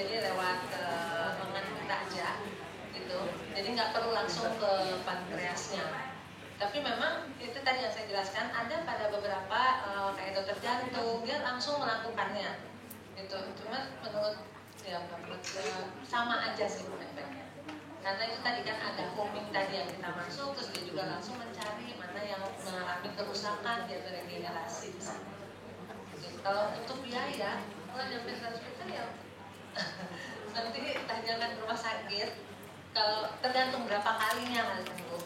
jadi lewat lengan kita aja gitu, jadi nggak perlu langsung ke pankreasnya. Tapi memang itu tadi yang saya jelaskan, ada pada beberapa kayak dokter jantung dia langsung melakukannya gitu. Cuma menurut sama aja sih efeknya, karena itu tadi kan ada homing tadi yang kita masuk, terus dia juga langsung mencari mana yang mengalami kerusakan dia regenerasi di sana. Kalau untuk biaya, kalau nyampe 100 juta ya nanti tajangan rumah sakit. Kalau tergantung berapa kalinya kali itu.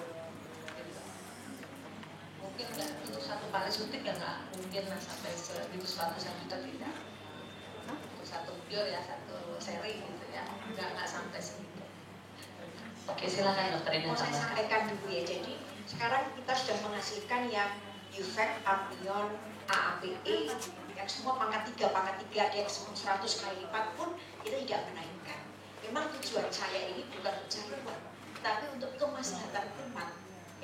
Mungkin nggak untuk satu kali suntik ya nggak mungkin lah sampai segitu 100 juta tidak. Untuk satu pure ya satu seri gitu ya, nggak sampai segitu. Oke, silakan dokter Ida. Mau saya sampaikan dulu ya. Jadi sekarang kita sudah menghasilkan yang UVEC, Arpion, AAPE, yang semua pangkat 3, ada yang 100 kali lipat pun kita tidak menaikkan. Memang tujuan saya ini bukan mencari uang, tapi untuk kemaslahatan umat.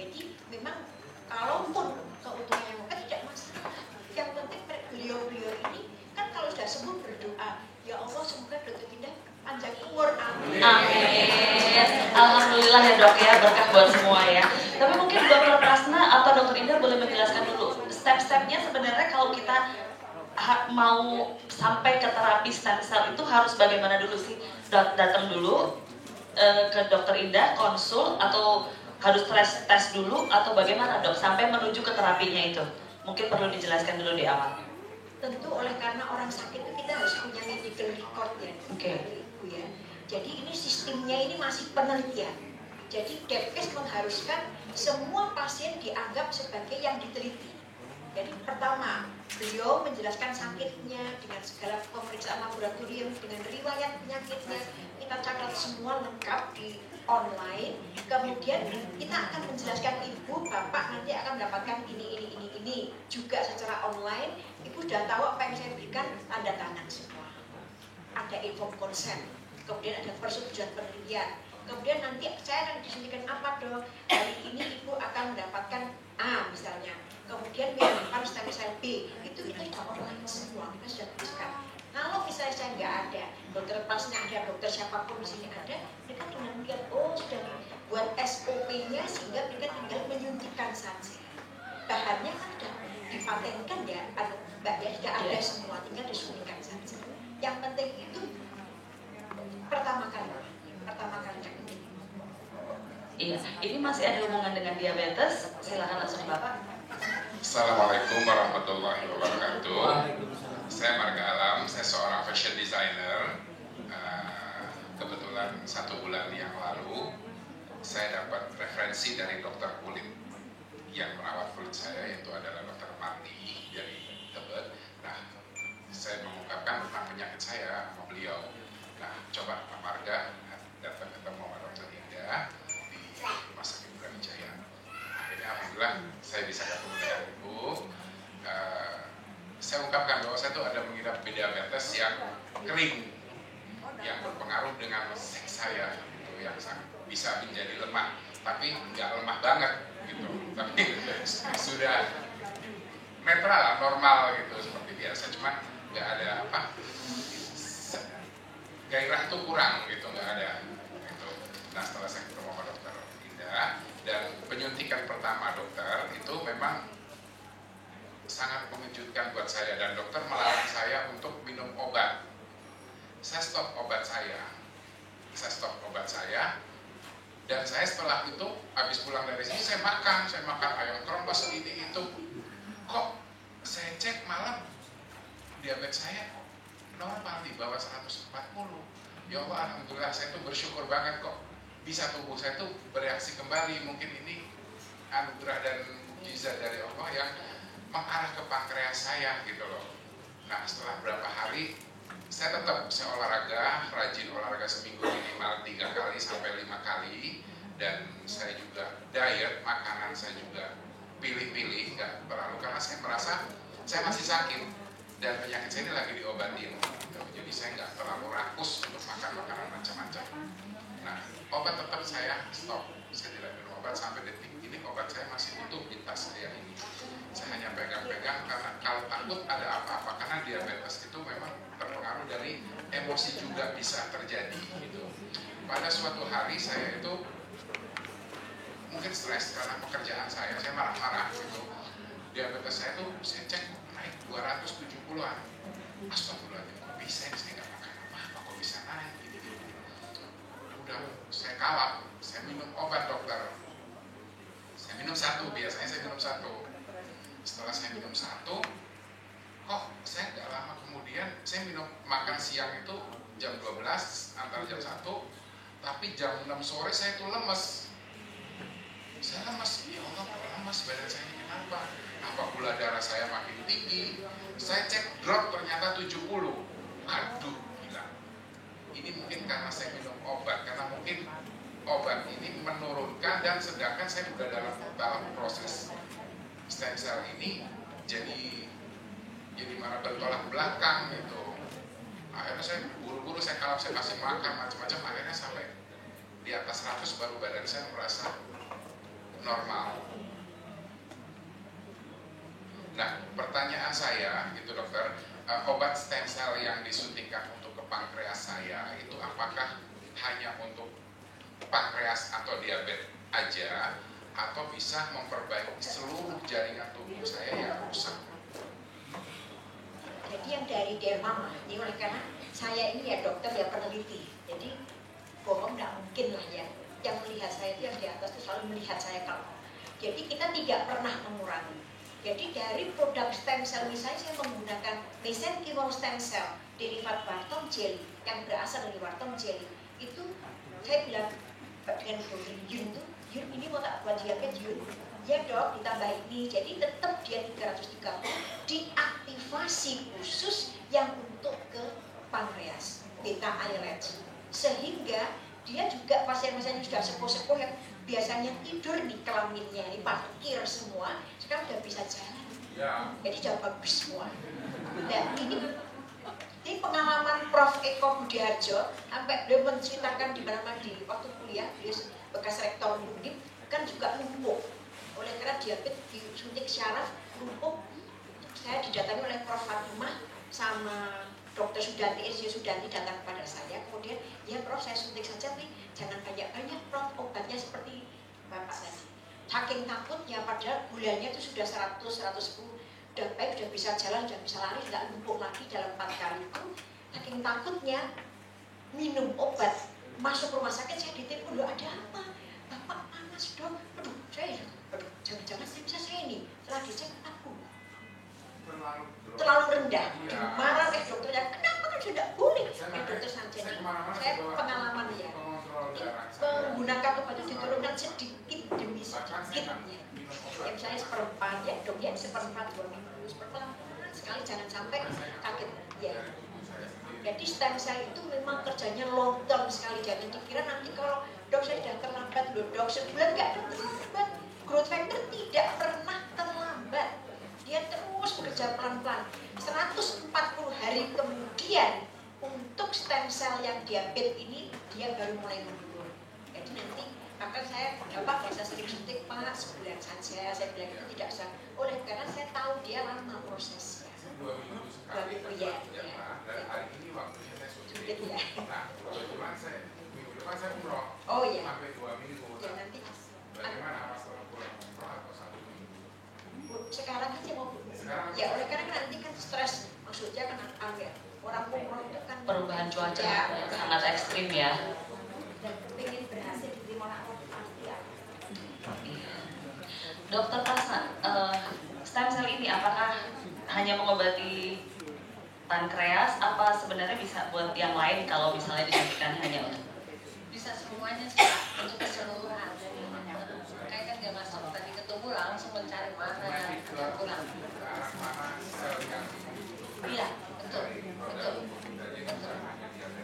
Jadi memang kalaupun keuntungannya mungkin tidak masalah. Yang penting beliau-beliau ini kan kalau sudah sembuh berdoa, ya Allah semoga dokter Indah panjang umur, amin. Amin. Alhamdulillah ya dok ya, berkah buat semua ya. Tapi mungkin dokter Prasna atau dokter Indah boleh menjelaskan dulu step-stepnya sebenarnya kalau kita mau sampai ke terapi stem cell itu harus bagaimana dulu sih? Datang dulu ke dokter Indah konsul atau harus tes dulu atau bagaimana dok sampai menuju ke terapinya itu? Mungkin perlu dijelaskan dulu di awal. Tentu oleh karena orang sakit itu kita harus punya medical record ya. Oke. Ibu ya. Jadi ini sistemnya ini masih penelitian. Jadi Depkes mengharuskan semua pasien dianggap sebagai yang diteliti. Jadi pertama, beliau menjelaskan sakitnya dengan segala pemeriksaan laboratorium, dengan riwayat penyakitnya, kita catat semua lengkap di online. Kemudian kita akan menjelaskan ibu, bapak nanti akan mendapatkan ini juga secara online. Ibu sudah tahu apa yang saya berikan, tanda tangan semua. Ada inform consent, kemudian ada persetujuan penelitian. Kemudian nanti saya akan disuntikan apa dok? Hari ini ibu akan mendapatkan A misalnya. Kemudian minggu depan stem cell B. Itu sudah online semua, kita sudah tuliskan. Kalau misalnya saya nggak ada, dokter pasnya ada, dokter siapapun di sini ada, mereka dengan melihat oh sudah buat SOP-nya sehingga mereka tinggal menyuntikkan saja. Bahannya kan sudah dipatenkan ya, mbak ya sudah ada semua, tinggal disuntikan saja. Yang penting itu pertama kali ini. Iya, ini masih ada hubungan dengan diabetes. Silakan langsung Bapak. Assalamualaikum warahmatullahi wabarakatuh. Saya Marga Alam, saya seorang fashion designer. Kebetulan 1 bulan yang lalu saya dapat referensi dari dokter kulit yang merawat kulit saya, yaitu adalah dokter Mardi dari Tebet. Nah, saya mengungkapkan tentang penyakit saya sama beliau. Nah, coba Pak Marga datang ketemu sama dokter Indah di Rumah Sakit Brawijaya. Akhirnya alhamdulillah saya bisa ketemu dengan ibu. Saya ungkapkan bahwa saya itu ada mengidap diabetes yang kering, yang berpengaruh dengan seks saya, gitu, yang bisa menjadi lemah, tapi nggak lemah banget, gitu. Tapi sudah netral, normal gitu seperti biasa, cuma nggak ada apa, gairah itu kurang, gitu, nggak ada. Gitu. Nah setelah saya ketemu sama dokter Indah dan penyuntikan pertama dokter itu memang sangat mengejutkan buat saya, dan dokter melarang saya untuk minum obat. Saya stop obat saya, dan saya setelah itu habis pulang dari sini saya makan ayam krombos ini itu. Kok saya cek malam diabetes saya normal di bawah 140. Ya Allah, alhamdulillah saya tuh bersyukur banget kok bisa tubuh saya tuh bereaksi kembali. Mungkin ini anugerah dan mukjizat dari Allah yang mengarah ke pankreas saya gitu loh. Nah setelah berapa hari saya olahraga, rajin olahraga seminggu minimal 3 kali sampai 5 kali, dan saya juga diet, makanan saya juga pilih-pilih, nggak terlalu, karena saya merasa saya masih sakit dan penyakit saya ini lagi diobatin gitu. Jadi saya nggak terlalu rakus untuk makan makanan macam-macam. Nah obat tetap saya stop, saya tidak minum obat sampai detik ini. Obat saya masih utuh di tas saya ini. Saya hanya pegang-pegang karena kalau takut ada apa-apa, karena diabetes itu memang terpengaruh dari emosi juga bisa terjadi gitu. Pada suatu hari saya itu mungkin stres karena pekerjaan saya marah-marah gitu. Diabetes saya tuh saya cek naik 270-an. Astagfirullahaladzim, kok bisa ini, saya nggak makan apa-apa, kok bisa naik gitu. Udah saya kalap, saya minum obat dokter. Saya minum satu, biasanya saya minum satu. Setelah saya minum satu, kok saya nggak lama kemudian saya makan siang itu jam 12 antara jam 1, tapi jam 6 sore saya tuh lemes. Saya lemes, ya Allah kok lemes, badan saya ini kenapa? Apa gula darah saya makin tinggi? Saya cek drop ternyata 70. Aduh, gila. Ini mungkin karena saya minum obat, karena mungkin obat ini menurunkan, dan sedangkan saya sudah dalam proses stem cell ini jadi malah bertolak belakang gitu. Akhirnya saya buru-buru saya kalap, saya kasih makan macam-macam, akhirnya sampai di atas 100 baru badan saya merasa normal. Nah, pertanyaan saya gitu dokter, obat stem cell yang disuntikan untuk ke pankreas saya itu apakah hanya untuk pankreas atau diabetes aja, atau bisa memperbaiki seluruh jaringan tubuh saya yang rusak? Jadi yang dari derma ini, oleh karena saya ini ya dokter ya peneliti, jadi bohong nggak mungkin lah ya. Yang melihat saya itu yang di atas itu selalu melihat saya kalau. Jadi kita tidak pernah mengurangi. Jadi dari produk stem cell misalnya saya menggunakan mesenchymal stem cell derivat Wharton jelly yang berasal dari Wharton jelly. Itu saya bilang dengan dokter Yun tuh, Yun ini mau tak buat diabetes Yun? Ya dok, ditambah ini, jadi tetap dia 330 diaktifasi khusus yang untuk ke pankreas, beta islet, sehingga dia juga pasien-pasien yang sudah sepuh-sepuh yang biasanya tidur di kelaminnya, ini parkir semua, sekarang udah bisa jalan, jadi sudah bagus semua. Dan ini pengalaman Prof. Eko Budiharjo, sampai beliau menceritakan di mana di waktu kuliah, beliau bekas rektor Undip, kan juga lumpuh. Oleh karena diabetes disuntik syaraf, lumpuh. Saya didatangi oleh Prof. Fatimah sama Dr. Sudanti, Sudanti datang kepada saya, kemudian ya Prof saya suntik saja, tapi jangan banyak-banyak Prof, obatnya seperti Bapak tadi. Saking takutnya, padahal gulanya itu sudah 100, 110, udah baik, udah bisa jalan, udah bisa lari, nggak lumpuh lagi dalam 4 kali itu. Saking takutnya, minum obat, masuk rumah sakit, saya ditelepon, loh ada apa? Bapak panas dong, aduh jangan-jangan saya ini, setelah dicek aku terlalu rendah, marah dokternya, kenapa kan sudah boleh? Dokter saja, saya pengalaman ya, menggunakan obat itu diturunkan sedikit demi sedikit, yang saya seperempat, ya dok ya seperempat 2 minggu, seperempat sekali, jangan sampai kaget ya. Jadi stem cell itu memang kerjanya long term sekali, jangan dikira nanti kalau dok saya sudah terlambat loh dok, sebulan nggak terlambat, growth factor tidak pernah terlambat. Dia terus bekerja pelan-pelan. 140 hari kemudian untuk stem cell yang diabetes ini dia baru mulai menurun. Jadi nanti akan saya Bapak bisa sering suntik Pak, sebulan saja. Saya bilang itu tidak usah. Oleh karena saya tahu dia lama prosesnya. 2 minggu sekali. Ya. Dan hari ini waktunya saya suntik. Ya. Nah, kebetulan saya minggu depan saya umroh. Oh iya. Sampai 2 minggu. Ya nanti. Bagaimana setelah pulang atau 1 minggu? Sekarang aja mau ya oleh karena nanti kan stres, maksudnya kan agak orang umroh itu kan perubahan cuaca ya, sangat ekstrim ya. Dan pengen berhasil diterima orang ya. Dokter Tasna, stem cell ini apakah hanya mengobati pankreas, apa sebenarnya bisa buat yang lain kalau misalnya disuntikan hanya untuk? Bisa semuanya sih, untuk keseluruhan. Kayak kan dia masuk tadi ke tubuh langsung mencari mana yang kurang. Iya, betul.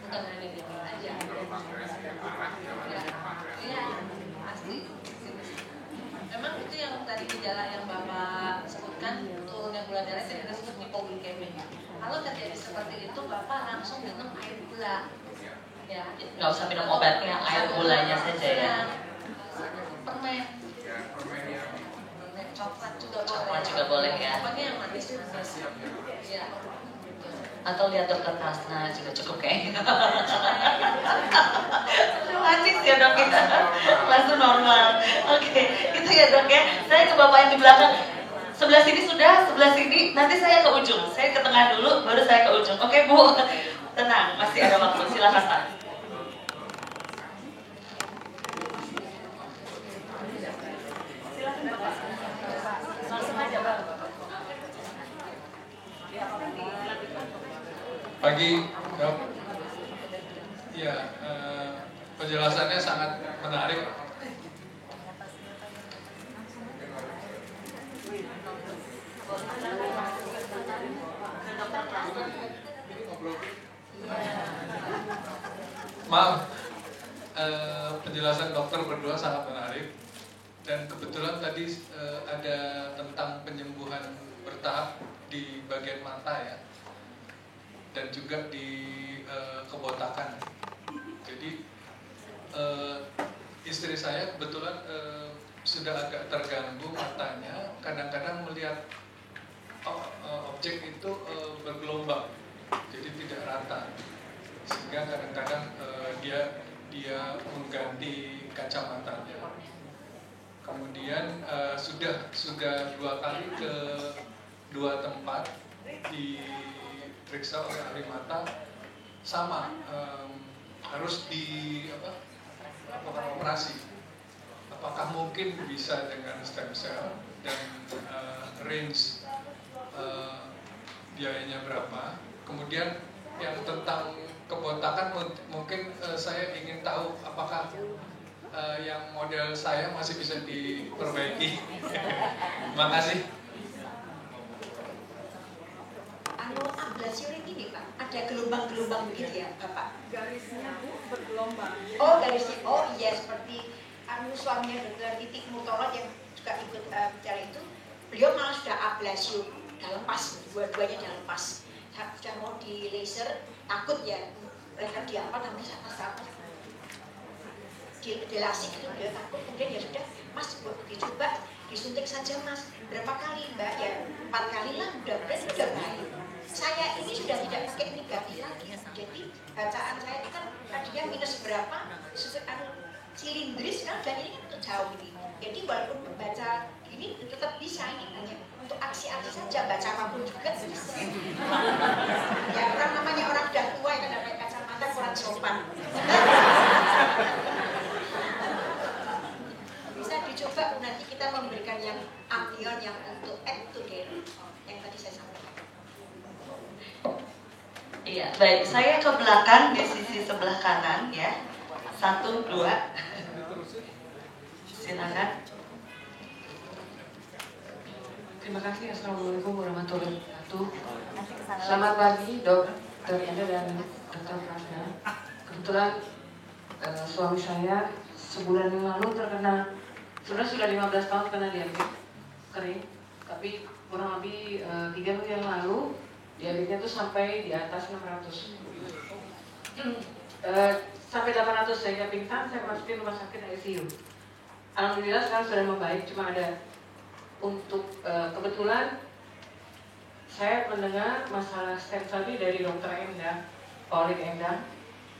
Bukan hanya dia aja. Iya, pasti. Memang itu yang tadi gejala yang Bapak sebutkan, turunnya gula darah itu kita sebut hipoglikemia. Kalau terjadi seperti itu, Bapak langsung minum air gula. Ya, nggak usah minum obatnya, air gulanya saja ya. Permen coklat juga boleh. Coklat juga boleh ya. Pokoknya yang manis. Ya. Atau lihat dokter Prasna juga cukup kayaknya. Romantis ya dok kita, langsung normal. Oke, itu ya dok ya. Saya ke bapak yang di belakang. Sebelah sini sudah, sebelah sini. Nanti saya ke ujung. Saya ke tengah dulu, baru saya ke ujung. Oke Bu, tenang, masih ada waktu. Silakan Pak. Pagi, dok. Ya, penjelasannya sangat menarik. Maaf, penjelasan dokter berdua sangat menarik. Dan kebetulan tadi ada tentang penyembuhan bertahap di bagian mata ya. Dan juga di kebotakan. Jadi istri saya kebetulan sudah agak terganggu matanya. Kadang-kadang melihat objek itu bergelombang, jadi tidak rata. Sehingga kadang-kadang dia mengganti kacamatanya. Kemudian sudah 2 kali ke 2 tempat diperiksa oleh ahli mata, sama harus operasi. Apakah mungkin bisa dengan stem cell dan range biayanya berapa? Kemudian yang tentang kebotakan mungkin saya ingin tahu apakah yang model saya masih bisa diperbaiki. Terima kasih. Ablasio ini Pak, ada gelombang-gelombang begitu ya Bapak? Garisnya bergelombang. Oh garisnya, oh iya seperti suaminya Dr. Titik Murtorot yang juga ikut bicara itu, beliau malah sudah ablasio, sudah lepas, dua-duanya sudah lepas, sudah mau di laser, takut ya, mereka di apa namanya apa di lasik itu beliau takut, kemudian ya sudah Mas dicoba disuntik saja Mas, berapa kali Mbak ya 4 kali lah, mudah-mudahan sudah baik. Saya ini sudah tidak pakai negatif lagi, jadi bacaan saya itu kan tadinya minus berapa, silindris kan, dan ini kan untuk jauh ini. Jadi walaupun membaca ini tetap bisa, ini hanya untuk aksi-aksi saja, baca apapun juga bisa. Ya orang namanya orang udah tua yang ada pakai kacamata kurang sopan. Bisa dicoba nanti kita memberikan yang amnion yang untuk ectoderm yang tadi saya sampaikan. Iya, baik. Saya ke belakang di sisi sebelah kanan ya. 1, 2. Silakan. Terima kasih. Assalamualaikum warahmatullahi wabarakatuh. Selamat pagi Dr. Enda dan Dr. Prasna. Kebetulan suami saya sebulan yang lalu terkena, sudah 15 tahun kena diabetes kering, tapi kurang lebih 3 minggu yang lalu diabetesnya tuh sampai di atas 600. Sampai 800 saya pingsan, saya masukin rumah sakit ICU. Alhamdulillah sekarang sudah membaik, cuma ada untuk kebetulan saya mendengar masalah stem cell dari Dr. Endang, Paulik Endang,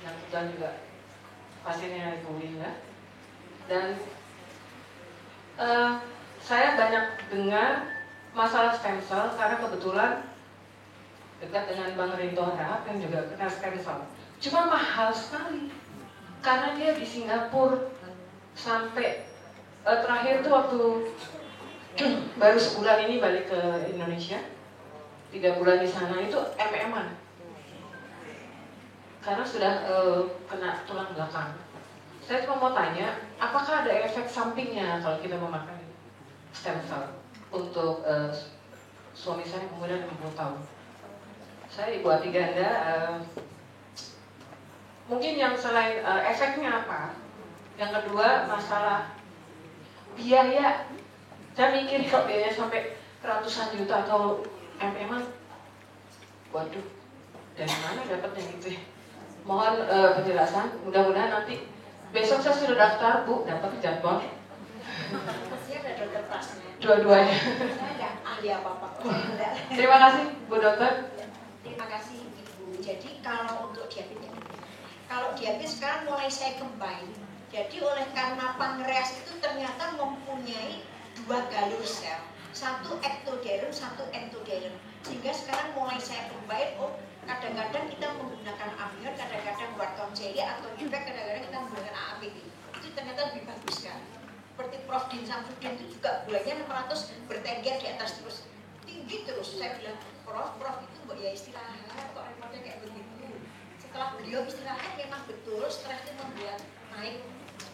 yang kebetulan juga pasiennya dari Bu Linda. Dan saya banyak dengar masalah stem cell karena kebetulan dekat dengan Bang Rinto Harahap yang juga kena stem cell. Cuma mahal sekali karena dia di Singapura sampai terakhir tuh waktu baru sebulan ini balik ke Indonesia, 3 bulan di sana itu MM-an karena sudah kena tulang belakang. Saya cuma mau tanya, apakah ada efek sampingnya kalau kita memakan stem cell untuk suami saya kemudian 60 tahun. Saya ibu hati ganda, mungkin yang selain efeknya apa? Yang kedua masalah biaya. Saya mikir kok biayanya sampai ratusan juta atau MM-an. Waduh, dari mana dapatnya gitu ya? Mohon penjelasan, mudah-mudahan nanti besok saya sudah daftar Bu, dapat jadwal. Pasti ada Dr. Prasna. Dua-duanya. Saya ada ahli apa-apa. Terima kasih Bu Dokter. Terima kasih. Jadi kalau untuk diabetes, kalau diabetes sekarang mulai saya combine. Jadi karena pankreas itu ternyata mempunyai 2 galur sel, satu ectoderm, satu endoderm. Sehingga sekarang mulai saya combine. Kadang-kadang kita menggunakan amnion, kadang-kadang Wharton jelly atau infek, kadang-kadang kita menggunakan AAPD. Itu ternyata lebih bagus kan. Seperti Prof. Din Samsudin itu juga gulanya 600 bertengger di atas terus, tinggi terus. Saya bilang, Prof itu mbak ya istirahat, kok repotnya kayak begitu. Setelah beliau istirahat memang betul stres itu membuat naik,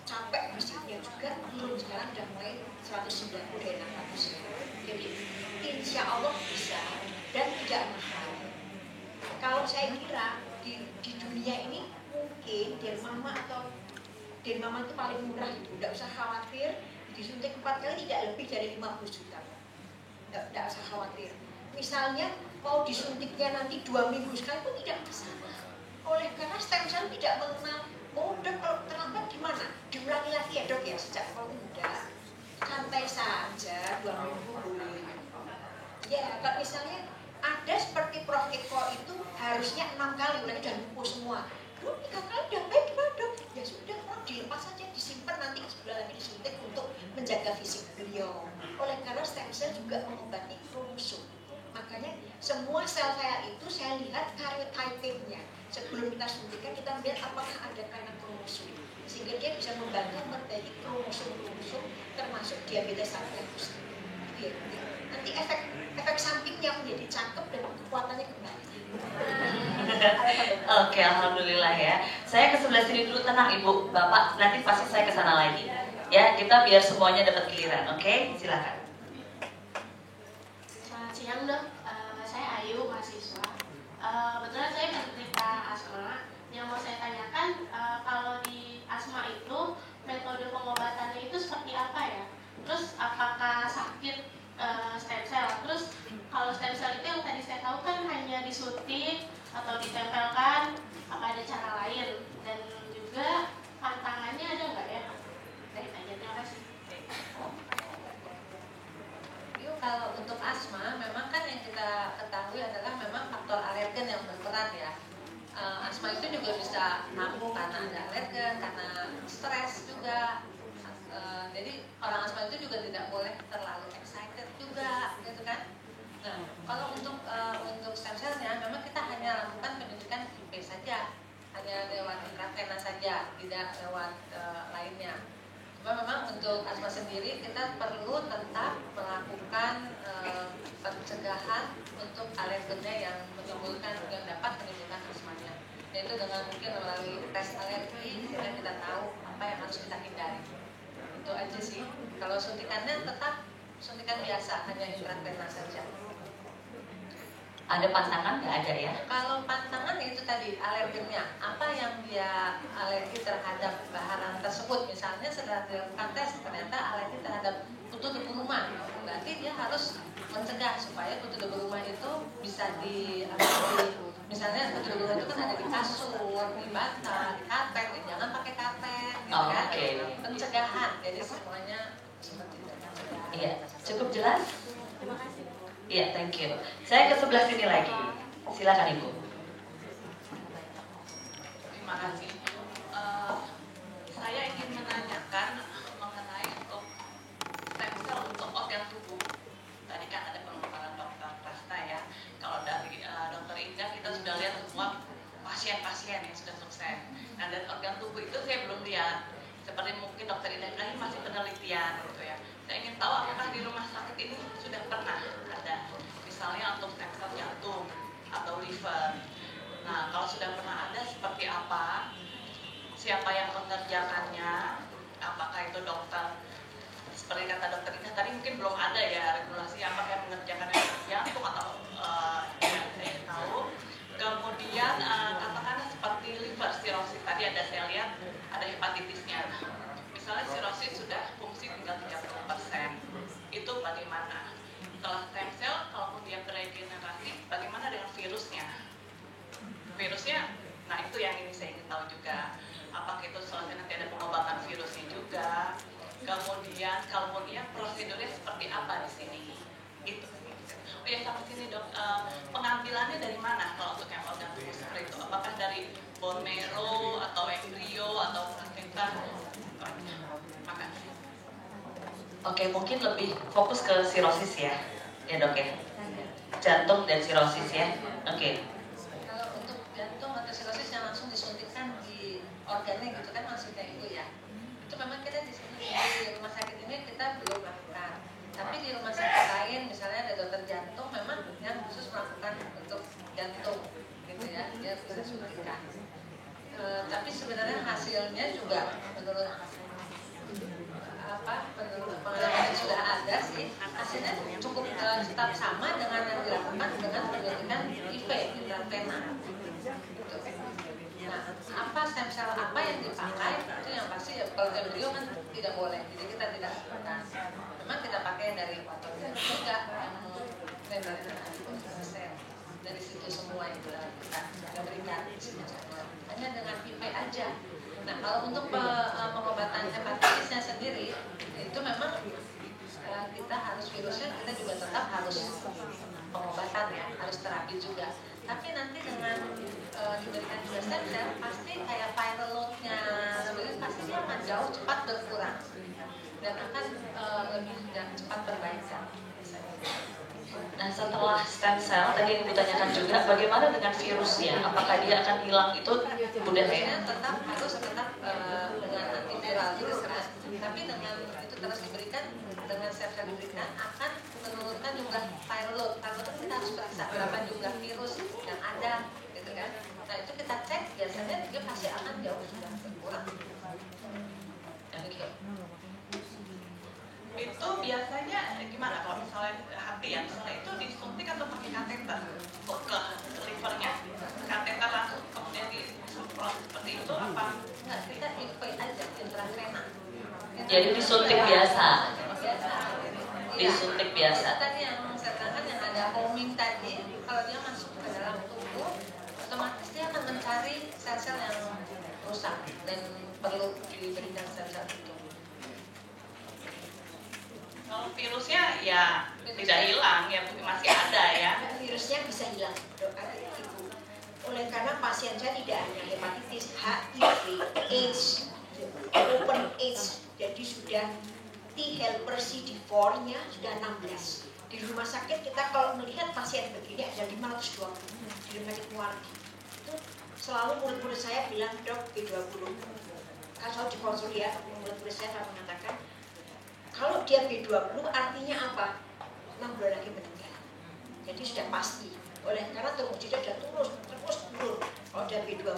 capek fisiknya juga, turun sekarang udah mulai 190 dari 600. Jadi insya Allah bisa dan tidak mahal. Kalau saya kira di dunia ini mungkin Dermama itu paling murah itu, tidak usah khawatir disuntik 4 kali tidak lebih dari 50 juta. Tidak usah khawatir. Misalnya mau disuntiknya nanti 2 minggu sekali pun tidak masalah. Oleh karena stem cell tidak mengenal dok kalau terlambat gimana? Diulangi lagi ya dok ya sejak kalau muda. Santai saja 2 minggu boleh. Ya kalau misalnya ada seperti Prof. Eko itu harusnya 6 kali udah lumpuh semua. Dok 3 kali udah baik gimana dok? Ya sudah Prof dilepas saja, disimpan nanti sebulan lagi disuntik untuk menjaga fisik beliau. Oleh karena stem cell juga mengobati kromosom. Makanya semua sel saya itu saya lihat karyotypingnya. Sebelum kita suntikan kita melihat apakah ada karena kromosom. Sehingga dia bisa membantu memperbaiki kromosom termasuk diabetes mellitus. Nanti efek sampingnya menjadi cakep dan kekuatannya kembali. Oke, alhamdulillah ya. Saya ke sebelah sini dulu, tenang Ibu, Bapak, nanti pasti saya ke sana lagi. Ya, kita biar semuanya dapat giliran, oke? Silakan. Selamat siang dok, saya Ayu, mahasiswa. Kebetulan saya penderita asma. Yang mau saya tanyakan, kalau di asma itu metode pengobatannya itu seperti apa ya? Terus apakah sakit stem cell? Terus kalau stem cell itu yang tadi saya tahu kan hanya disuntik atau ditempelkan, apa ada cara lain? Dan juga pantangannya ada nggak ya? Baik aja, terima kasih. Kalau untuk asma, memang kan yang kita ketahui adalah memang faktor alergen yang berperan ya. Asma itu juga bisa kambuh karena ada alergen, karena stres juga. Jadi orang asma itu juga tidak boleh terlalu excited juga, gitu kan? Nah, kalau untuk stem cellnya, memang kita hanya lakukan penyuntikan IP saja, hanya lewat intravena saja, tidak lewat lainnya. Cuma memang untuk asma sendiri kita perlu tetap melakukan pencegahan untuk alergennya yang dapat menimbulkan asmanya. Yaitu dengan mungkin melalui tes alergi sehingga kita tahu apa yang harus kita hindari. Itu aja sih. Kalau suntikannya tetap suntikan biasa, hanya intravena saja. Ada pantangan nggak ada ya? Kalau pantangan itu tadi alergennya, apa yang dia alergi terhadap bahan tersebut. Misalnya setelah dilakukan tes ternyata alergi terhadap kutu debu rumah, berarti dia harus mencegah supaya kutu debu rumah itu bisa misalnya kutu debu rumah itu kan ada di kasur, di bantal, di karpet, jangan pakai karpet, gitu kan? Pencegahan, jadi semuanya seperti itu. Iya, cukup jelas? Terima kasih. Iya, thank you. Saya ke sebelah sini lagi. Silakan Ibu. Terima kasih. Saya ingin menanyakan mengenai untuk stem cell untuk organ tubuh. Tadi kan ada pemaparan Dr. Prasna ya. Kalau dari Dr. Indah kita sudah lihat semua pasien-pasien yang sudah sukses. Nah, dari organ tubuh itu saya belum lihat. Seperti mungkin Dr. Indah bilang ini masih penelitian gitu ya. Saya ingin tahu apakah di rumah sakit ini sudah pernah ada, misalnya untuk stem cell jantung atau liver. Nah, kalau sudah pernah ada, seperti apa? Siapa yang mengerjakannya? Apakah itu dokter? Seperti kata Dokter Indah tadi mungkin belum ada ya regulasi apakah yang mengerjakannya jantung atau saya tahu. Kemudian katakanlah seperti liver cirrhosis tadi saya lihat ada hepatitisnya. Misalnya cirrhosis sudah fungsi tinggal 30%, itu bagaimana? Setelah stem cell, kalaupun dia beregenerasi, bagaimana dengan virusnya? Virusnya, nah itu yang ini saya ingin tahu juga. Apakah itu selesai nanti ada pengobatan virusnya juga? Kemudian, kalaupun iya, prosedurnya seperti apa di sini? Itu. Oh ya, sampai sini dok, pengambilannya dari mana kalau untuk yang organ tubuh seperti itu? bone marrow atau embrio atau placenta. Makasih. Oke, mungkin lebih fokus ke sirosis ya dok ya, jantung dan sirosis ya. Oke. Kalau untuk jantung atau sirosis yang langsung disuntikkan di organnya gitu kan maksudnya itu ya, itu memang kita di sini di rumah sakit ini kita belum lakukan. Tapi di rumah sakit lain misalnya ada dokter jantung memang yang khusus melakukan untuk jantung gitu ya, dia bisa suntikan. Tapi sebenarnya hasilnya juga menurut pengalaman yang sudah ada sih, hasilnya cukup tetap sama dengan yang dilakukan dengan penyuntikan IV intravena. Gitu. Nah, apa stem cell apa yang dipakai itu yang pasti ya, kalau embrio kan tidak boleh, jadi kita tidak lakukan. Memang kita pakai dari waternya juga yang dari situ semua itu kita berikan hanya dengan IV aja. Nah, kalau untuk pengobatan hepatitisnya sendiri itu memang kita harus virusnya kita juga tetap harus pengobatan ya, harus terapi juga. Tapi nanti dengan diberikan juga stem cell pasti kayak viral load-nya pasti dia akan jauh cepat berkurang dan akan lebih cepat perbaikan. Nah, setelah stem cell tadi yang Ibu tanyakan juga, bagaimana dengan virusnya? Apakah dia akan hilang itu, Bunda Hea? Tetap dengan antiviral gitu kan. Tapi dengan itu terus diberikan, dengan stem cell diberikan akan menurunkan jumlah viral load. Viral load kita harus periksa berapa jumlah virus yang ada, gitu kan. Nah itu kita cek, biasanya dia pasti akan jauh sudah berkurang. Itu biasanya gimana kalau misalnya hati ya, misalnya itu disuntik atau pakai kateter ke livernya, kateter langsung kemudian disemprot seperti itu apa? Enggak, kita IV aja intravena. Jadi disuntik biasa. Biasa. Disuntik biasa. Tadi yang saya katakan yang ada homing tadi, kalau dia masuk ke dalam tubuh, otomatis dia akan mencari sel-sel yang rusak dan perlu diberikan sel-sel itu. Kalau virusnya ya tidak hilang, ya masih ada ya. Virusnya bisa hilang, Ibu. Oleh karena pasien saya tidak hanya hepatitis, HIV, AIDS, open AIDS, jadi sudah T helper CD4-nya sudah 16. Di rumah sakit kita kalau melihat pasien begini ada 520 di rumah sakit Muardi. Itu selalu murid-murid saya bilang, dok B20. Kalau di konsul ya, murid-murid saya selalu mengatakan, kalau dia B20 artinya apa? 6 bulan lagi meninggal. Jadi sudah pasti. Oleh karena turbosida sudah terus turun. Kalau dia B20,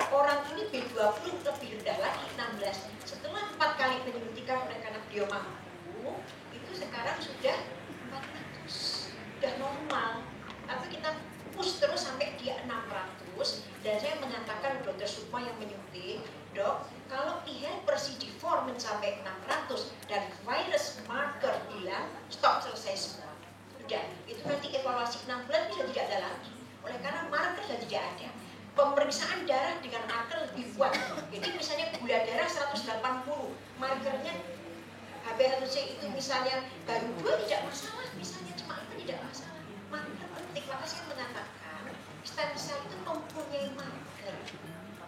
orang ini B20 lebih rendah lagi 16. Setelah 4 kali penyuntikan oleh karena beliau mampu, itu sekarang sudah 400, sudah normal. Tapi kita push terus sampai dia 600. Dan saya menyatakan dokter Sukma yang menyuntik, dok, kalau helper CD4 mencapai 600 dan virus marker hilang, stop, selesai semua. Sudah, itu nanti evaluasi 6 bulan bisa tidak ada lagi. Oleh karena marker sudah tidak ada. Pemeriksaan darah dengan marker lebih kuat. Jadi misalnya gula darah 180, markernya HbA1c itu misalnya baru 2 tidak masalah, misalnya cuma itu tidak masalah. Marker penting, maka saya mengatakan stem cell itu mempunyai marker.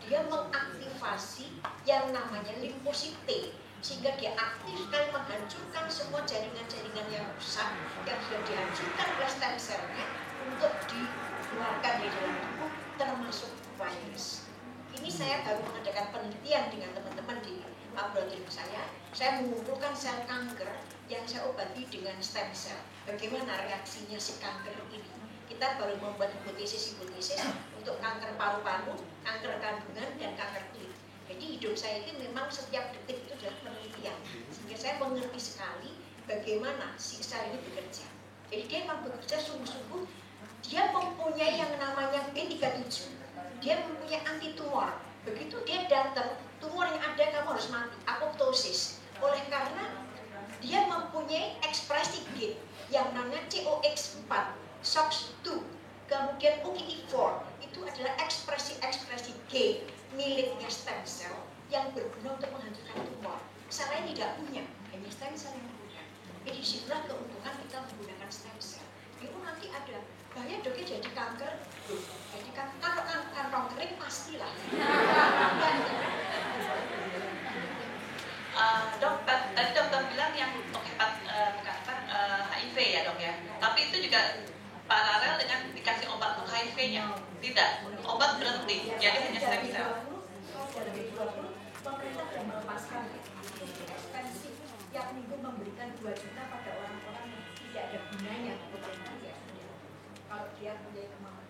Dia mengaktifasi yang namanya limfosit T, sehingga dia aktif sekali menghancurkan semua jaringan-jaringan yang rusak yang sudah dihancurkan oleh stem cell-nya untuk dikeluarkan di dalam tubuh, termasuk virus. Ini saya baru mengadakan penelitian dengan teman-teman di laboratorium saya. Saya mengumpulkan sel kanker yang saya obati dengan stem cell. Bagaimana reaksinya si kanker ini? Kita baru membuat hipotesis untuk kanker paru-paru, kanker kandungan, dan kanker kulit. Jadi hidup saya itu memang setiap detik itu adalah penelitian. Sehingga saya mengerti sekali bagaimana si sel ini bekerja. Jadi dia memang bekerja sungguh-sungguh. Dia mempunyai yang namanya B37. Dia mempunyai anti tumor. Begitu dia datang, tumor yang ada kamu harus mati, apoptosis. Oleh karena dia mempunyai ekspresi gen yang namanya COX4, SOX2, kemudian UKI4. Itu adalah ekspresi-ekspresi gen miliknya stem cell yang berguna untuk menghancurkan tumor. Sel lain tidak punya, hanya stem cell yang punya. Jadi disitulah keuntungan kita menggunakan stem cell. Itu nanti ada bahaya doknya jadi kanker Jadi kan kalau kantong kering pastilah. Dok, tadi dokter bilang yang HIV ya dok ya. Tapi itu juga paralel dengan dikasih obat untuk HIV-nya. Tidak, obat berhenti. Jadi hanya stem cell. Dalam 2020 pemerintah sudah melepaskan ekstensi yang minggu memberikan 2 juta pada orang-orang yang tidak ada gunanya untuk pemerintah ya. Kalau dia punya kemampuan